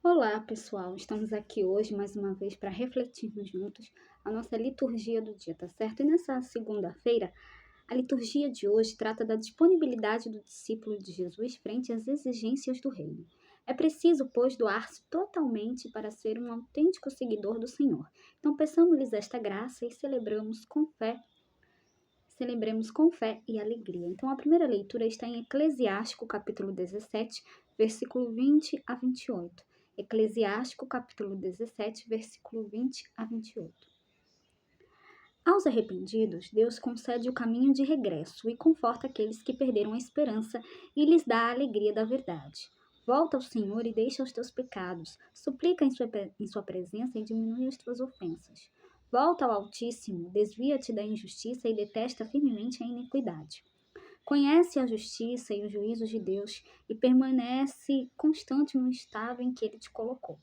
Olá, pessoal! Estamos aqui hoje mais uma vez para refletirmos juntos a nossa liturgia do dia, tá certo? E nessa segunda-feira, a liturgia de hoje trata da disponibilidade do discípulo de Jesus frente às exigências do reino. É preciso, pois, doar-se totalmente para ser um autêntico seguidor do Senhor. Então, peçamos-lhes esta graça e celebremos com fé e alegria. Então, a primeira leitura está em Eclesiástico, capítulo 17, versículo 20 a 28. Eclesiástico, capítulo 17, versículo 20 a 28. Aos arrependidos, Deus concede o caminho de regresso e conforta aqueles que perderam a esperança e lhes dá a alegria da verdade. Volta ao Senhor e deixa os teus pecados, suplica em sua presença e diminui as tuas ofensas. Volta ao Altíssimo, desvia-te da injustiça e detesta firmemente a iniquidade. Conhece a justiça e os juízos de Deus e permanece constante no estado em que ele te colocou,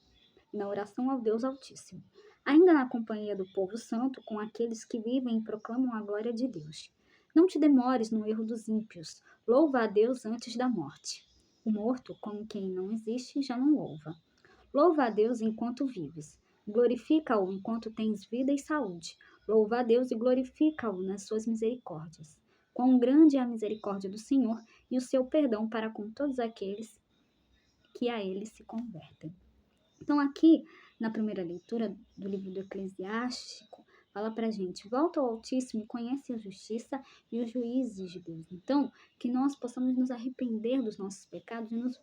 na oração ao Deus Altíssimo. Ainda na companhia do povo santo, com aqueles que vivem e proclamam a glória de Deus. Não te demores no erro dos ímpios. Louva a Deus antes da morte. O morto, como quem não existe, já não louva. Louva a Deus enquanto vives. Glorifica-o enquanto tens vida e saúde. Louva a Deus e glorifica-o nas suas misericórdias. Quão grande é a misericórdia do Senhor e o seu perdão para com todos aqueles que a ele se convertem. Então, aqui, na primeira leitura do livro do Eclesiástico, fala pra gente: volta ao Altíssimo e conhece a justiça e os juízes de Deus. Então, que nós possamos nos arrepender dos nossos pecados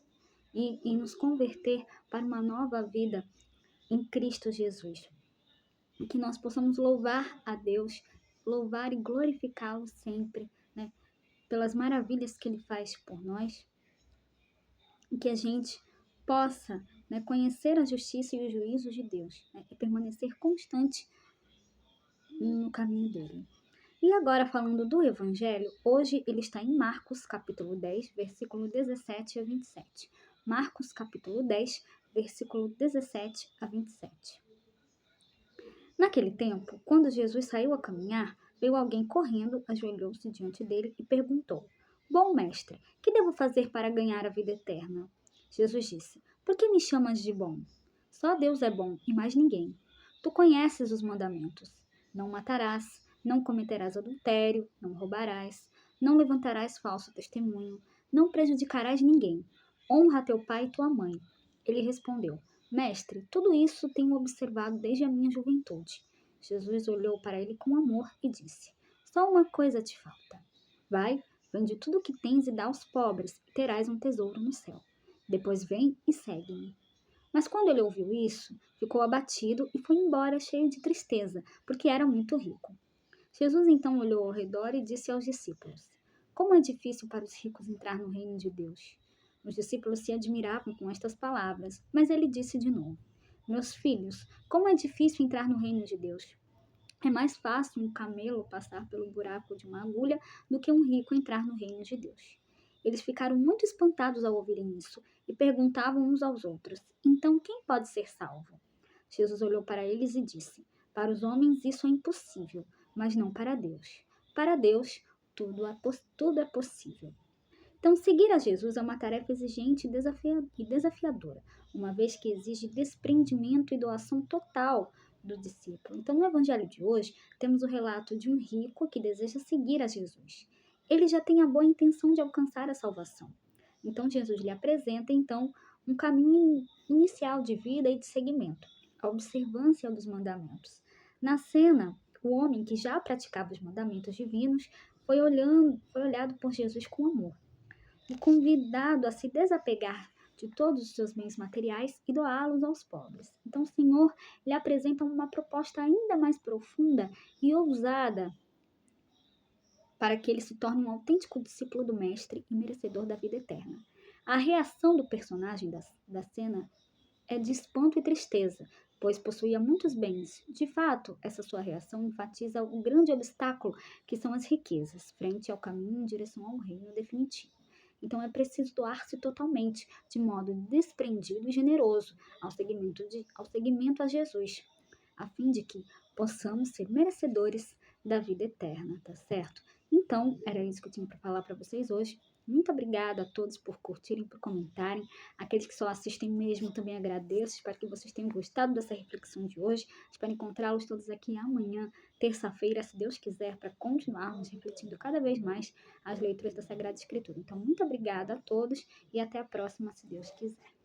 e nos converter para uma nova vida em Cristo Jesus. E que nós possamos louvar a Deus, louvar e glorificá-lo sempre, né, pelas maravilhas que ele faz por nós. E que a gente possa, né, conhecer a justiça e os juízos de Deus, né, e permanecer constante no caminho dele. E agora, falando do Evangelho, hoje ele está em Marcos, capítulo 10, versículo 17 a 27. Marcos, capítulo 10, versículo 17 a 27. Naquele tempo, quando Jesus saiu a caminhar, veio alguém correndo, ajoelhou-se diante dele e perguntou: Bom mestre, que devo fazer para ganhar a vida eterna? Jesus disse: Por que me chamas de bom? Só Deus é bom e mais ninguém. Tu conheces os mandamentos: não matarás, não cometerás adultério, não roubarás, não levantarás falso testemunho, não prejudicarás ninguém. Honra teu pai e tua mãe. Ele respondeu: Mestre, tudo isso tenho observado desde a minha juventude. Jesus olhou para ele com amor e disse: Só uma coisa te falta. Vai, vende tudo o que tens e dá aos pobres, e terás um tesouro no céu. Depois vem e segue-me. Mas quando ele ouviu isso, ficou abatido e foi embora cheio de tristeza, porque era muito rico. Jesus então olhou ao redor e disse aos discípulos: Como é difícil para os ricos entrar no reino de Deus. Os discípulos se admiravam com estas palavras, mas ele disse de novo: Meus filhos, como é difícil entrar no reino de Deus. É mais fácil um camelo passar pelo buraco de uma agulha do que um rico entrar no reino de Deus. Eles ficaram muito espantados ao ouvirem isso e perguntavam uns aos outros: Então quem pode ser salvo? Jesus olhou para eles e disse: Para os homens isso é impossível, mas não para Deus. Para Deus tudo é possível. Então, seguir a Jesus é uma tarefa exigente e desafiadora, uma vez que exige desprendimento e doação total do discípulo. Então, no Evangelho de hoje, temos o relato de um rico que deseja seguir a Jesus. Ele já tem a boa intenção de alcançar a salvação. Então, Jesus lhe apresenta, então, um caminho inicial de vida e de seguimento, a observância dos mandamentos. Na cena, o homem que já praticava os mandamentos divinos foi olhado por Jesus com amor e convidado a se desapegar de todos os seus bens materiais e doá-los aos pobres. Então, o Senhor lhe apresenta uma proposta ainda mais profunda e ousada para que ele se torne um autêntico discípulo do Mestre e merecedor da vida eterna. A reação do personagem da cena é de espanto e tristeza, pois possuía muitos bens. De fato, essa sua reação enfatiza o grande obstáculo que são as riquezas, frente ao caminho em direção ao reino definitivo. Então é preciso doar-se totalmente, de modo desprendido e generoso, ao seguimento a Jesus, a fim de que possamos ser merecedores da vida eterna, tá certo? Então, era isso que eu tinha para falar para vocês hoje. Muito obrigada a todos por curtirem, por comentarem. Aqueles que só assistem mesmo, também agradeço. Espero que vocês tenham gostado dessa reflexão de hoje. Espero encontrá-los todos aqui amanhã, terça-feira, se Deus quiser, para continuarmos refletindo cada vez mais as leituras da Sagrada Escritura. Então, muito obrigada a todos e até a próxima, se Deus quiser.